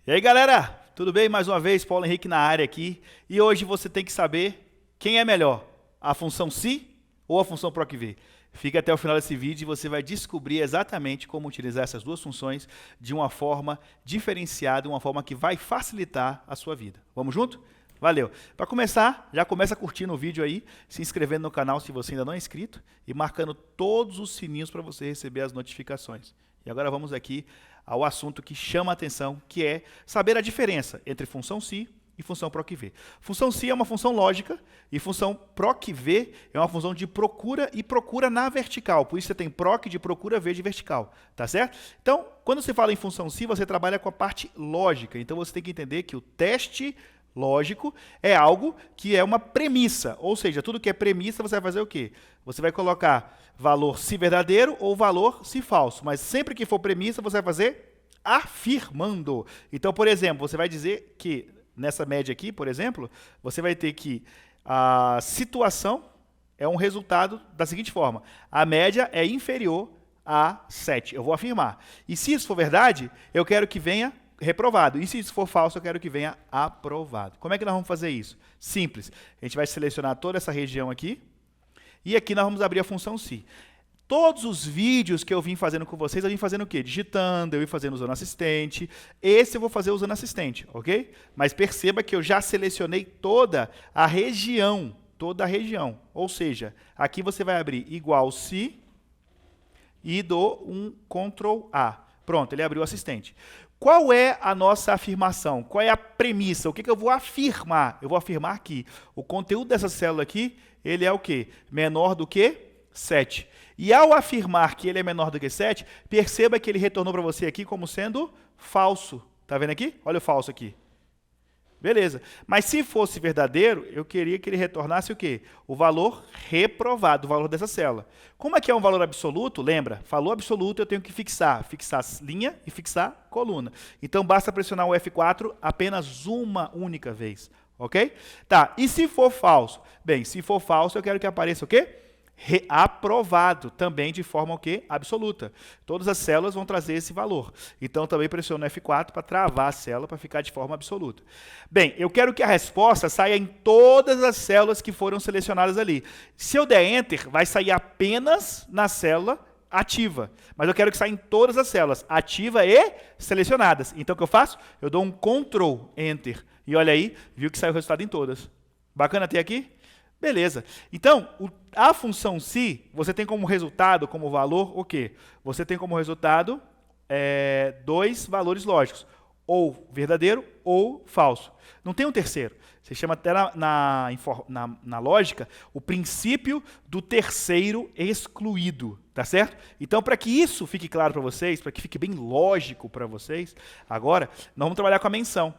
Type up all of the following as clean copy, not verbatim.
E aí, galera, tudo bem? Mais uma vez, Paulo Henrique na área aqui. E hoje você tem que saber quem é melhor, a função se ou a função proc-v. Fica até o final desse vídeo e você vai descobrir exatamente como utilizar essas duas funções de uma forma diferenciada, uma forma que vai facilitar a sua vida. Vamos junto? Valeu! Para começar, já começa curtindo o vídeo aí, se inscrevendo no canal se você ainda não é inscrito e marcando todos os sininhos para você receber as notificações. E agora vamos aqui ao assunto que chama a atenção, que é saber a diferença entre função se e função proc-v. Função se é uma função lógica e função proc-v é uma função de procura e procura na vertical. Por isso você tem proc de procura, v de vertical, tá certo? Então, quando você fala em função se, você trabalha com a parte lógica. Então você tem que entender que o teste lógico é algo que é uma premissa, ou seja, tudo que é premissa você vai fazer o quê? Você vai colocar valor se verdadeiro ou valor se falso, mas sempre que for premissa você vai fazer afirmando. Então, por exemplo, você vai dizer que nessa média aqui, por exemplo, você vai ter que a situação é um resultado da seguinte forma: a média é inferior a 7. Eu vou afirmar. E se isso for verdade, eu quero que venha reprovado. E se isso for falso, eu quero que venha aprovado. Como é que nós vamos fazer isso? Simples. A gente vai selecionar toda essa região aqui. E aqui nós vamos abrir a função se. Todos os vídeos que eu vim fazendo com vocês, eu vim fazendo o quê? Digitando, eu vim fazendo usando assistente. Esse eu vou fazer usando assistente, ok? Mas perceba que eu já selecionei toda a região. Toda a região. Ou seja, aqui você vai abrir igual se e dou um Ctrl A. Pronto, ele abriu o assistente. Qual é a nossa afirmação? Qual é a premissa? O que eu vou afirmar? Eu vou afirmar que o conteúdo dessa célula aqui, ele é o quê? Menor do que 7. E ao afirmar que ele é menor do que 7, perceba que ele retornou para você aqui como sendo falso. Está vendo aqui? Olha o falso aqui. Beleza. Mas se fosse verdadeiro, eu queria que ele retornasse o quê? O valor reprovado, o valor dessa célula. Como aqui é um valor absoluto, lembra? Falou absoluto, eu tenho que fixar linha e fixar coluna. Então, basta pressionar o F4 apenas uma única vez, ok? Tá, e se for falso? Bem, se for falso, eu quero que apareça o quê? Aprovado, também de forma o quê? Absoluta. Todas as células vão trazer esse valor. Então, também pressiono F4 para travar a célula para ficar de forma absoluta. Bem, eu quero que a resposta saia em todas as células que foram selecionadas ali. Se eu der Enter, vai sair apenas na célula ativa. Mas eu quero que saia em todas as células, ativa e selecionadas. Então, o que eu faço? Eu dou um Ctrl Enter. E olha aí, viu que saiu o resultado em todas. Bacana até aqui? Beleza. Então, a função se, você tem como resultado, como valor, o quê? Você tem como resultado dois valores lógicos, ou verdadeiro ou falso. Não tem um terceiro. Você chama até na lógica o princípio do terceiro excluído, tá certo? Então, para que isso fique claro para vocês, para que fique bem lógico para vocês, agora, nós vamos trabalhar com a menção.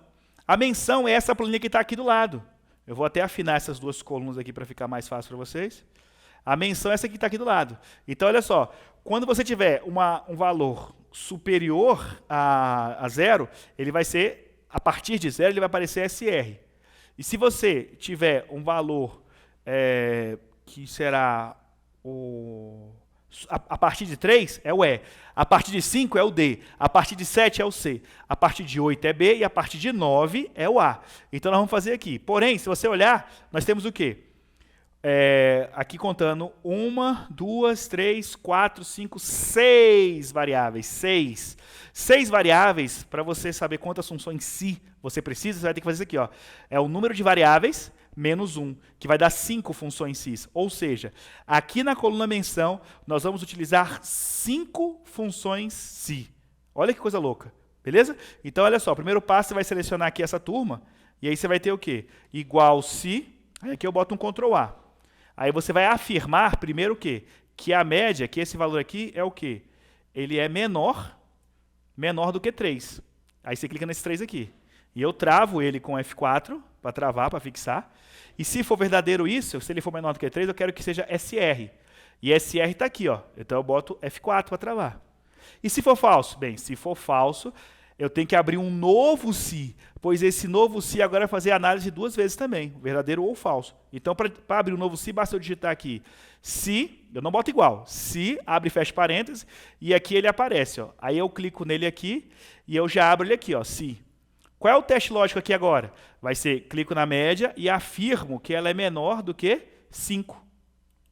A menção é essa planilha que está aqui do lado. Eu vou até afinar essas duas colunas aqui para ficar mais fácil para vocês. A menção é essa que está aqui do lado. Então, olha só, quando você tiver um valor superior a 0, ele vai ser, a partir de 0, ele vai aparecer SR. E se você tiver um valor que será a partir de 3 é o E, a partir de 5 é o D, a partir de 7 é o C, a partir de 8 é B e a partir de 9 é o A. Então nós vamos fazer aqui. Porém, se você olhar, nós temos o quê? Aqui contando 1, 2, 3, 4, 5, 6 variáveis. 6 variáveis, para você saber quantas funções se você precisa, você vai ter que fazer isso aqui. Ó. É o número de variáveis menos 1, que vai dar 5 funções cis. Ou seja, aqui na coluna menção, nós vamos utilizar 5 funções si. Olha que coisa louca, beleza? Então, olha só, o primeiro passo, você vai selecionar aqui essa turma, e aí você vai ter o quê? Igual se, aí aqui eu boto um Ctrl A. Aí você vai afirmar primeiro o quê? Que a média, que esse valor aqui é o quê? Ele é menor do que 3. Aí você clica nesse 3 aqui. E eu travo ele com F4, para travar, para fixar. E se for verdadeiro isso, se ele for menor do que 3, eu quero que seja SR. E SR está aqui, ó. Então eu boto F4 para travar. E se for falso? Bem, se for falso, eu tenho que abrir um novo se, pois esse novo se agora vai fazer análise duas vezes também, verdadeiro ou falso. Então, para abrir um novo se, basta eu digitar aqui se, eu não boto igual, se, abre e fecha parênteses, e aqui ele aparece. Ó. Aí eu clico nele aqui, e eu já abro ele aqui, ó, se. Qual é o teste lógico aqui agora? Vai ser, clico na média e afirmo que ela é menor do que 5.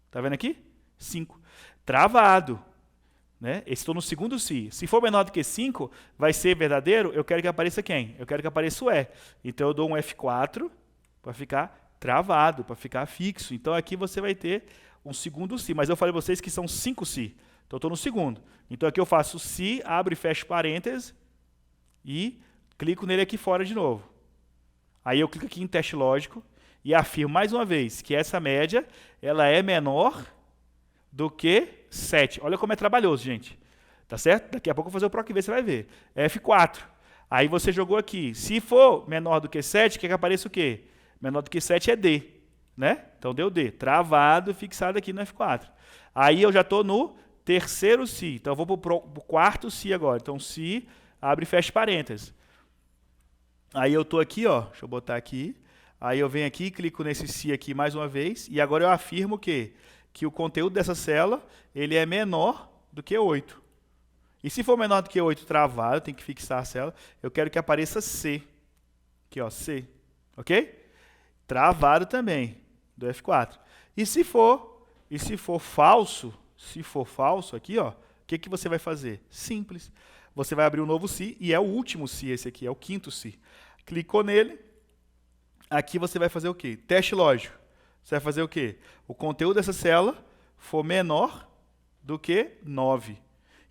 Está vendo aqui? 5. Travado. Né? Estou no segundo se. Se for menor do que 5, vai ser verdadeiro, eu quero que apareça quem? Eu quero que apareça o E. Então eu dou um F4 para ficar travado, para ficar fixo. Então aqui você vai ter um segundo se. Mas eu falei para vocês que são 5 se. Então eu estou no segundo. Então aqui eu faço se, abro e fecho parênteses e clico nele aqui fora de novo. Aí eu clico aqui em teste lógico e afirmo mais uma vez que essa média ela é menor do que 7. Olha como é trabalhoso, gente. Tá certo? Daqui a pouco eu vou fazer o PROC-V, você vai ver. F4. Aí você jogou aqui. Se for menor do que 7, quer que apareça o quê? Menor do que 7 é D. Né? Então deu D. Travado, fixado aqui no F4. Aí eu já estou no terceiro se. Então eu vou para o quarto se agora. Então se, abre e fecha parênteses. Aí eu estou aqui, ó. Deixa eu botar aqui. Aí eu venho aqui, clico nesse se aqui mais uma vez. E agora eu afirmo que o conteúdo dessa célula ele é menor do que 8. E se for menor do que 8 travado, tem que fixar a célula, eu quero que apareça C. Aqui, ó, C. Ok? Travado também, do F4. E se for falso, aqui, ó, o que você vai fazer? Simples. Você vai abrir um novo se, e é o último se esse aqui, é o quinto se. Clicou nele, aqui você vai fazer o quê? Teste lógico. Você vai fazer o quê? O conteúdo dessa célula for menor do que 9.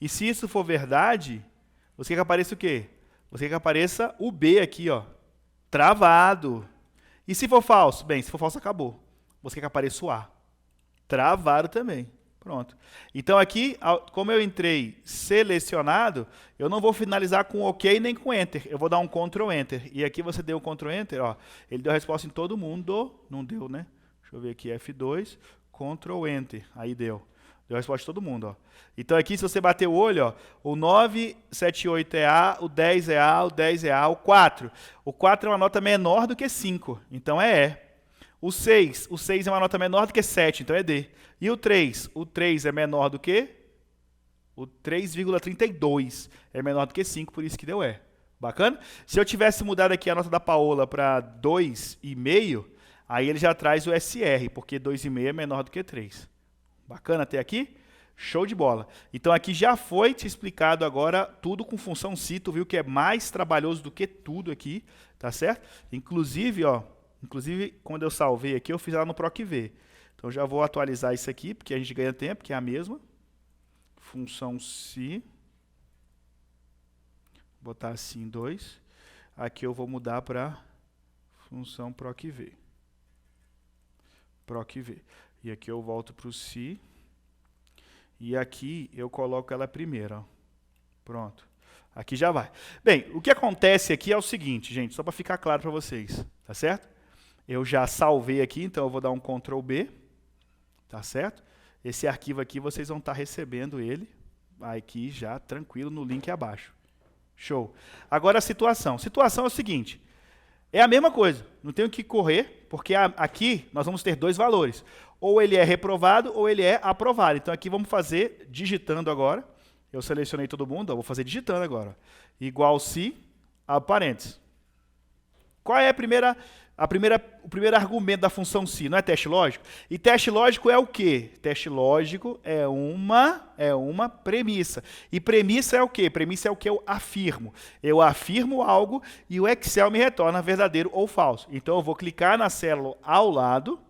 E se isso for verdade, você quer que apareça o quê? Você quer que apareça o B aqui, ó, travado. E se for falso? Bem, se for falso, acabou. Você quer que apareça o A. Travado também. Pronto. Então aqui, como eu entrei selecionado, eu não vou finalizar com OK nem com Enter. Eu vou dar um Ctrl Enter. E aqui você deu o Ctrl Enter, ó, ele deu a resposta em todo mundo. Não deu, né? Deixa eu ver aqui, F2, Ctrl Enter. Aí deu. Deu a resposta de todo mundo. Ó. Então aqui, se você bater o olho, ó, o 9, 7, 8 é A, o 10 é A, o 10 é A, o 4. O 4 é uma nota menor do que 5, então é E. O 6 é uma nota menor do que 7, então é D. E o 3 é menor do que? O 3,32 é menor do que 5, por isso que deu E. Bacana? Se eu tivesse mudado aqui a nota da Paola para 2,5, aí ele já traz o SR, porque 2,5 é menor do que 3. Bacana até aqui? Show de bola. Então aqui já foi te explicado agora tudo com função se, tu viu que é mais trabalhoso do que tudo aqui, tá certo? Inclusive, ó, quando eu salvei aqui, eu fiz ela no PROC-V. Então já vou atualizar isso aqui, porque a gente ganha tempo, que é a mesma. Função se. Vou botar assim 2. Aqui eu vou mudar para função PROC-V. PROC-V. E aqui eu volto para o se. E aqui eu coloco ela primeiro. Ó. Pronto. Aqui já vai. Bem, o que acontece aqui é o seguinte, gente, só para ficar claro para vocês, tá certo? Eu já salvei aqui, então eu vou dar um Ctrl B, tá certo? Esse arquivo aqui vocês vão estar recebendo ele aqui já tranquilo no link abaixo. Show. Agora a situação. A situação é o seguinte, é a mesma coisa, não tenho que correr, porque aqui nós vamos ter dois valores. Ou ele é reprovado ou ele é aprovado. Então aqui vamos fazer digitando agora. Eu selecionei todo mundo, vou fazer digitando agora. Igual se, abre parênteses. Qual é o primeiro argumento da função se? Não é teste lógico? E teste lógico é o quê? Teste lógico é uma premissa. E premissa é o quê? Premissa é o que eu afirmo. Eu afirmo algo e o Excel me retorna verdadeiro ou falso. Então eu vou clicar na célula ao lado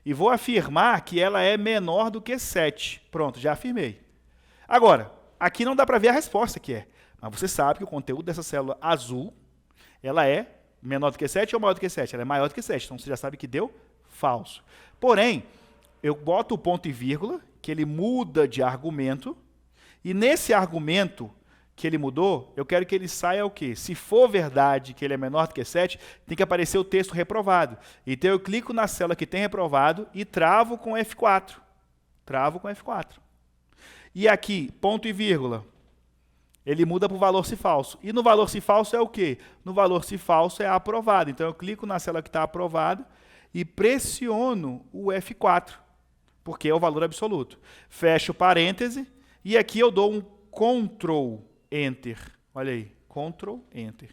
e vou afirmar que ela é menor do que 7. Pronto, já afirmei. Agora, aqui não dá para ver a resposta que é. Mas você sabe que o conteúdo dessa célula azul, ela é menor do que 7 ou maior do que 7? Ela é maior do que 7, então você já sabe que deu falso. Porém, eu boto o ponto e vírgula, que ele muda de argumento, e nesse argumento que ele mudou, eu quero que ele saia o quê? Se for verdade que ele é menor do que 7, tem que aparecer o texto reprovado. Então eu clico na célula que tem reprovado e travo com F4. Travo com F4. E aqui, ponto e vírgula, ele muda para o valor se falso. E no valor se falso é o quê? No valor se falso é aprovado. Então eu clico na célula que está aprovado e pressiono o F4, porque é o valor absoluto. Fecho parêntese e aqui eu dou um Ctrl Enter. Olha aí, Ctrl Enter.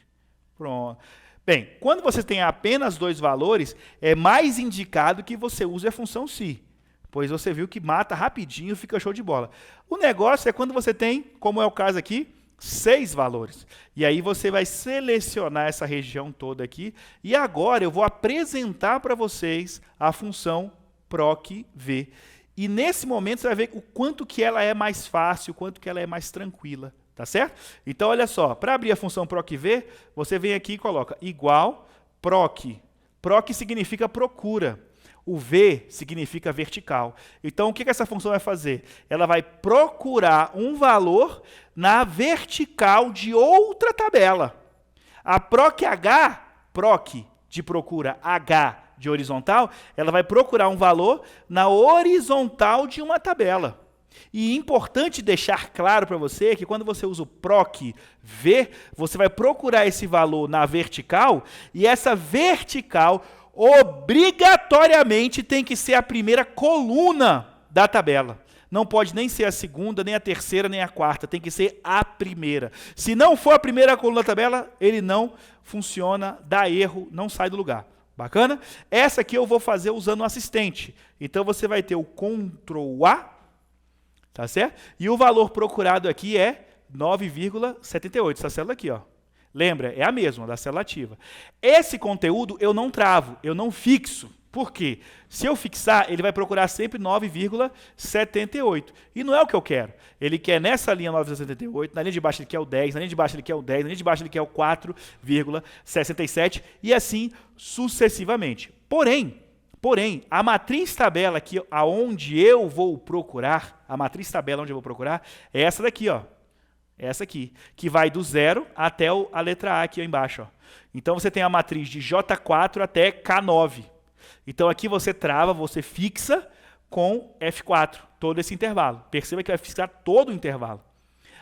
Pronto. Bem, quando você tem apenas dois valores, é mais indicado que você use a função se, pois você viu que mata rapidinho, fica show de bola. O negócio é quando você tem, como é o caso aqui, 6 valores. E aí você vai selecionar essa região toda aqui. E agora eu vou apresentar para vocês a função PROC-V. E nesse momento você vai ver o quanto que ela é mais fácil, o quanto que ela é mais tranquila. Tá certo? Então, olha só, para abrir a função PROC-V, você vem aqui e coloca igual PROC. PROC significa procura. O V significa vertical. Então, o que essa função vai fazer? Ela vai procurar um valor na vertical de outra tabela. A PROC-H, PROC de procura, H de horizontal, ela vai procurar um valor na horizontal de uma tabela. E importante deixar claro para você que quando você usa o PROC-V, você vai procurar esse valor na vertical, e essa vertical obrigatoriamente tem que ser a primeira coluna da tabela. Não pode nem ser a segunda, nem a terceira, nem a quarta. Tem que ser a primeira. Se não for a primeira coluna da tabela, ele não funciona, dá erro, não sai do lugar. Bacana? Essa aqui eu vou fazer usando o assistente. Então você vai ter o Ctrl A, tá certo? E o valor procurado aqui é 9,78, essa célula aqui, ó. Lembra, é a mesma, da célula ativa. Esse conteúdo eu não travo, eu não fixo. Por quê? Se eu fixar, ele vai procurar sempre 9,78. E não é o que eu quero. Ele quer nessa linha 9,78, na linha de baixo ele quer o 10, na linha de baixo ele quer o 10, na linha de baixo ele quer o 4,67 e assim sucessivamente. Porém, a matriz tabela aqui, aonde eu vou procurar, é essa daqui, ó. Essa aqui, que vai do 0 até a letra A aqui ó, embaixo. Ó. Então você tem a matriz de J4 até K9. Então aqui você trava, você fixa com F4, todo esse intervalo. Perceba que vai fixar todo o intervalo.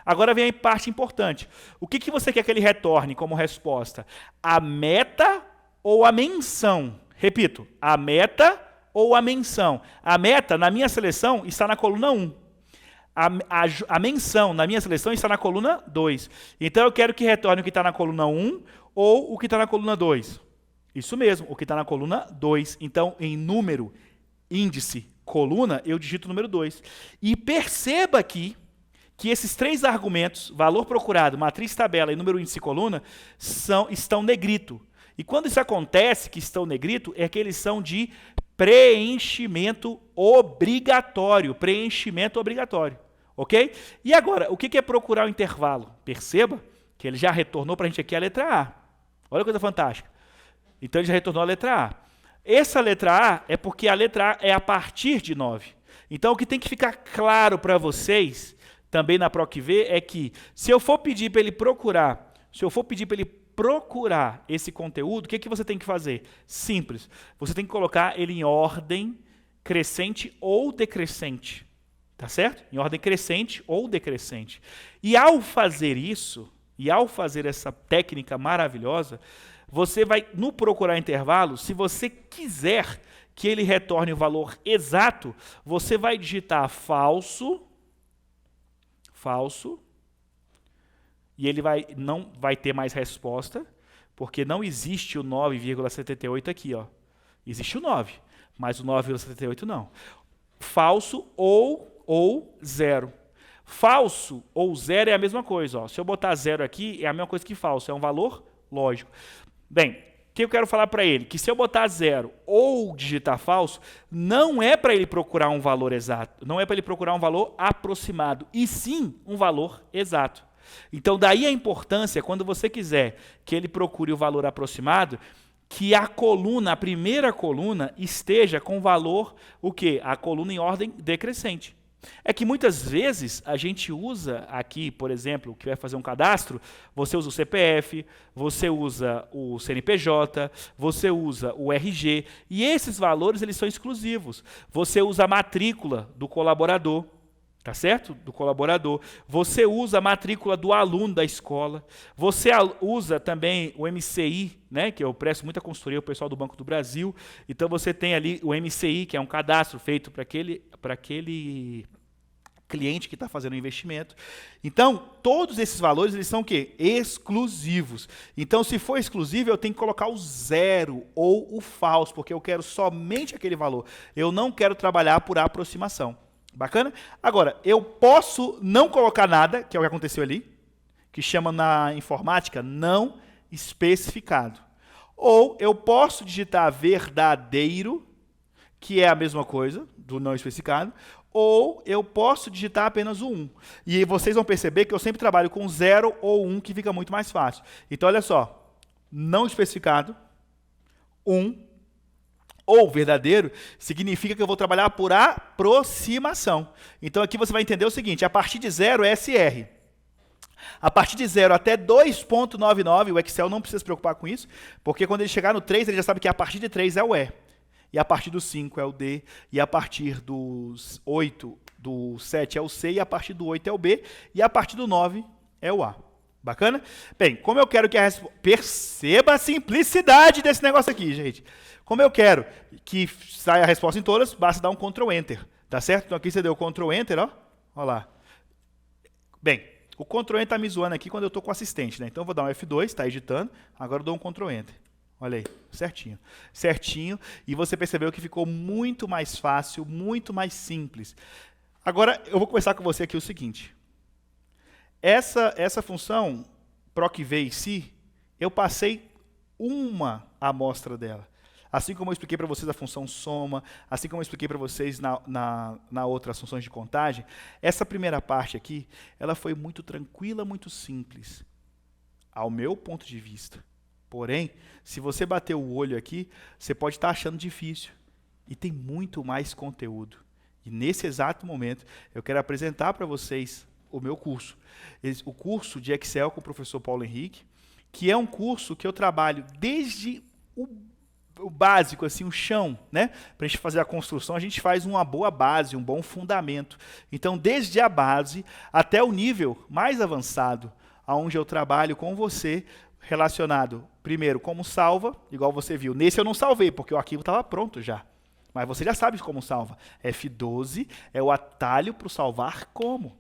Agora vem a parte importante. O que você quer que ele retorne como resposta? A meta ou a menção? Repito, a meta ou a menção? A meta, na minha seleção, está na coluna 1. A menção, na minha seleção, está na coluna 2. Então, eu quero que retorne o que está na coluna 1 ou o que está na coluna 2. Isso mesmo, o que está na coluna 2. Então, em número, índice, coluna, eu digito o número 2. E perceba aqui que esses 3 argumentos, valor procurado, matriz tabela e número índice coluna, estão negrito. E quando isso acontece, que estão negrito, é que eles são de preenchimento obrigatório. Ok? E agora, o que é procurar o intervalo? Perceba que ele já retornou para a gente aqui a letra A. Olha que coisa fantástica. Então, ele já retornou a letra A. Essa letra A é porque a letra A é a partir de 9. Então, o que tem que ficar claro para vocês, também na PROC-V, é que se eu for pedir para ele procurar, esse conteúdo, o que você tem que fazer? Simples. Você tem que colocar ele em ordem crescente ou decrescente. Tá certo? Em ordem crescente ou decrescente. E ao fazer isso, essa técnica maravilhosa, você vai, no procurar intervalo, se você quiser que ele retorne o valor exato, você vai digitar falso, e ele não vai ter mais resposta, porque não existe o 9,78 aqui. Ó. Existe o 9, mas o 9,78 não. Falso ou zero. Falso ou zero é a mesma coisa. Ó. Se eu botar zero aqui, é a mesma coisa que falso, é um valor lógico. Bem, o que eu quero falar para ele? Que se eu botar zero ou digitar falso, não é para ele procurar um valor exato, não é para ele procurar um valor aproximado, e sim um valor exato. Então, daí a importância, quando você quiser que ele procure o valor aproximado, que a primeira coluna, esteja com o valor, o quê? A coluna em ordem decrescente. É que muitas vezes a gente usa aqui, por exemplo, que vai fazer um cadastro, você usa o CPF, você usa o CNPJ, você usa o RG, e esses valores eles são exclusivos. Você usa a matrícula do colaborador, tá certo? Do colaborador. Você usa a matrícula do aluno da escola. Você usa também o MCI, né, que eu presto muita consultoria ao pessoal do Banco do Brasil. Então você tem ali o MCI, que é um cadastro feito para aquele cliente que está fazendo o investimento. Então, todos esses valores, eles são o quê? Exclusivos. Então, se for exclusivo, eu tenho que colocar o zero ou o falso, porque eu quero somente aquele valor. Eu não quero trabalhar por aproximação. Bacana? Agora, eu posso não colocar nada, que é o que aconteceu ali, que chama na informática não especificado. Ou eu posso digitar verdadeiro, que é a mesma coisa do não especificado, ou eu posso digitar apenas o 1. E vocês vão perceber que eu sempre trabalho com 0 ou 1, que fica muito mais fácil. Então, olha só, não especificado, 1, ou verdadeiro, significa que eu vou trabalhar por aproximação. Então, aqui você vai entender o seguinte, a partir de 0 é SR. A partir de 0 até 2.99, o Excel não precisa se preocupar com isso, porque quando ele chegar no 3, ele já sabe que a partir de 3 é o E. E a partir do 5 é o D, e a partir dos 8, do 7 é o C, e a partir do 8 é o B, e a partir do 9 é o A. Bacana? Bem, como eu quero que a resposta... Perceba a simplicidade desse negócio aqui, gente. Como eu quero que saia a resposta em todas, basta dar um Ctrl Enter, tá certo? Então aqui você deu Ctrl Enter, ó. Olha lá. Bem, o Ctrl Enter está me zoando aqui quando eu estou com o assistente, né? Então eu vou dar um F2, está editando, agora eu dou um Ctrl Enter. Olha aí, certinho. Certinho, e você percebeu que ficou muito mais fácil, muito mais simples. Agora, eu vou conversar com você aqui o seguinte. Essa função, PROC-V e SI, eu passei uma amostra dela. Assim como eu expliquei para vocês a função soma, assim como eu expliquei para vocês na outra, as funções de contagem, essa primeira parte aqui, ela foi muito tranquila, muito simples, ao meu ponto de vista. Porém, se você bater o olho aqui, você pode estar achando difícil. E tem muito mais conteúdo. E nesse exato momento, eu quero apresentar para vocês o meu curso. O curso de Excel com o professor Paulo Henrique, que é um curso que eu trabalho desde o básico, assim, o chão, né? Para a gente fazer a construção, a gente faz uma boa base, um bom fundamento. Então, desde a base até o nível mais avançado, onde eu trabalho com você, relacionado, primeiro, como salva, igual você viu. Nesse eu não salvei, porque o arquivo estava pronto já. Mas você já sabe como salva. F12 é o atalho para o salvar como.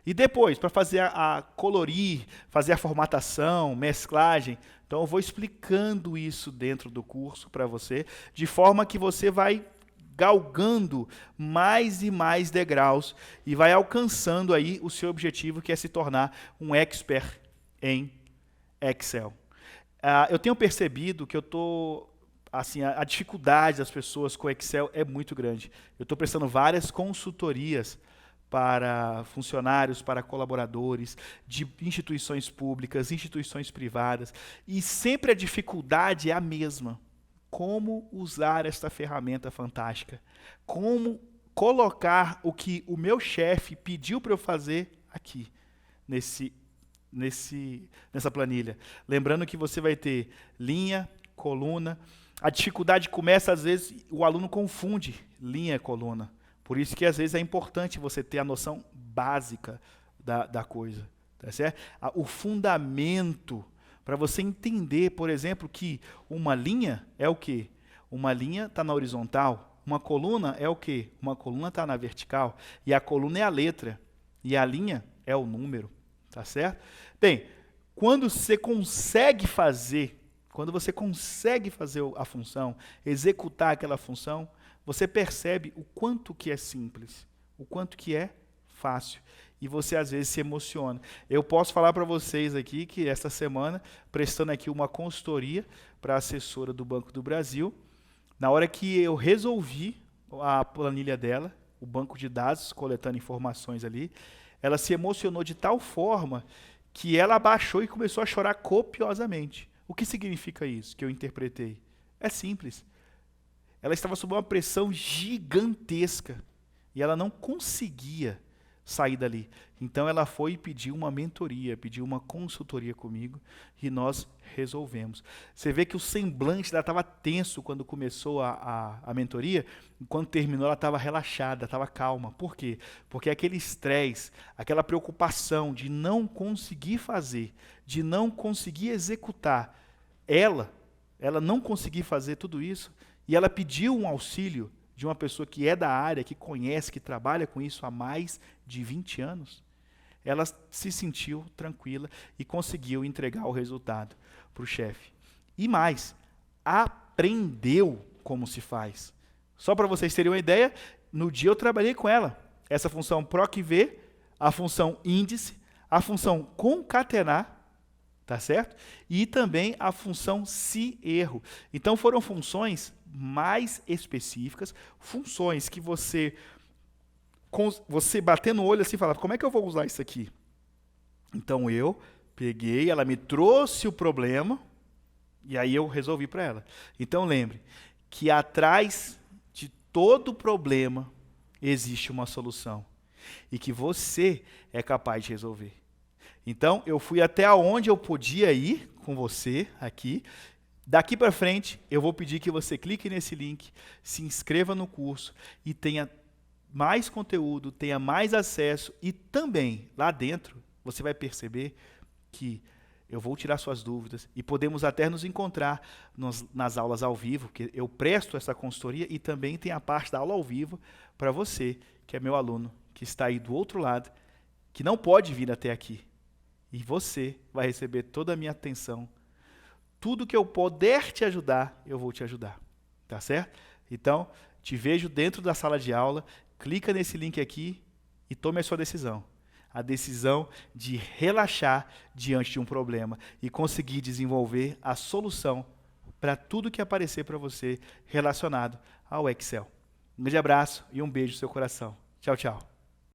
E depois, para fazer a colorir, fazer a formatação, mesclagem, então eu vou explicando isso dentro do curso para você, de forma que você vai galgando mais e mais degraus e vai alcançando aí o seu objetivo, que é se tornar um expert em Excel. Eu tenho percebido que assim, a dificuldade das pessoas com Excel é muito grande. Eu estou prestando várias consultorias para funcionários, para colaboradores, de instituições públicas, instituições privadas, e sempre a dificuldade é a mesma. Como usar esta ferramenta fantástica? Como colocar o que o meu chefe pediu para eu fazer aqui, nessa planilha. Lembrando que você vai ter linha, coluna. A dificuldade começa, às vezes, o aluno confunde linha e coluna. Por isso que, às vezes, é importante você ter a noção básica da coisa. Tá certo? O fundamento, para você entender, por exemplo, que uma linha é o quê? Uma linha está na horizontal. Uma coluna é o quê? Uma coluna está na vertical. E a coluna é a letra. E a linha é o número. Tá certo? Bem, quando você consegue fazer a função, executar aquela função, você percebe o quanto que é simples, o quanto que é fácil. E você, às vezes, se emociona. Eu posso falar para vocês aqui que, esta semana, prestando aqui uma consultoria para a assessora do Banco do Brasil, na hora que eu resolvi a planilha dela, o banco de dados, coletando informações ali, ela se emocionou de tal forma que ela abaixou e começou a chorar copiosamente. O que significa isso que eu interpretei? É simples. Ela estava sob uma pressão gigantesca e ela não conseguia sair dali. Então ela foi e pediu uma mentoria, pediu uma consultoria comigo e nós resolvemos. Você vê que o semblante dela estava tenso quando começou a mentoria, e quando terminou ela estava relaxada, estava calma. Por quê? Porque aquele estresse, aquela preocupação de não conseguir fazer, de não conseguir executar, ela não conseguir fazer tudo isso, e ela pediu um auxílio de uma pessoa que é da área, que conhece, que trabalha com isso há mais de 20 anos, ela se sentiu tranquila e conseguiu entregar o resultado para o chefe. E mais, aprendeu como se faz. Só para vocês terem uma ideia, no dia eu trabalhei com ela. Essa função PROC-V, a função índice, a função concatenar, tá certo? E também a função se-erro. Então foram funções mais específicas, funções que você bater no olho assim e falar, como é que eu vou usar isso aqui? Então eu peguei, ela me trouxe o problema, e aí eu resolvi para ela. Então lembre que atrás de todo problema existe uma solução. E que você é capaz de resolver. Então eu fui até onde eu podia ir com você aqui. Daqui para frente, eu vou pedir que você clique nesse link, se inscreva no curso e tenha mais conteúdo, tenha mais acesso e também, lá dentro, você vai perceber que eu vou tirar suas dúvidas e podemos até nos encontrar nas aulas ao vivo, que eu presto essa consultoria e também tem a parte da aula ao vivo para você, que é meu aluno, que está aí do outro lado, que não pode vir até aqui. E você vai receber toda a minha atenção. Tudo que eu puder te ajudar, eu vou te ajudar. Tá certo? Então, te vejo dentro da sala de aula, clica nesse link aqui e tome a sua decisão. A decisão de relaxar diante de um problema e conseguir desenvolver a solução para tudo que aparecer para você relacionado ao Excel. Um grande abraço e um beijo no seu coração. Tchau, tchau.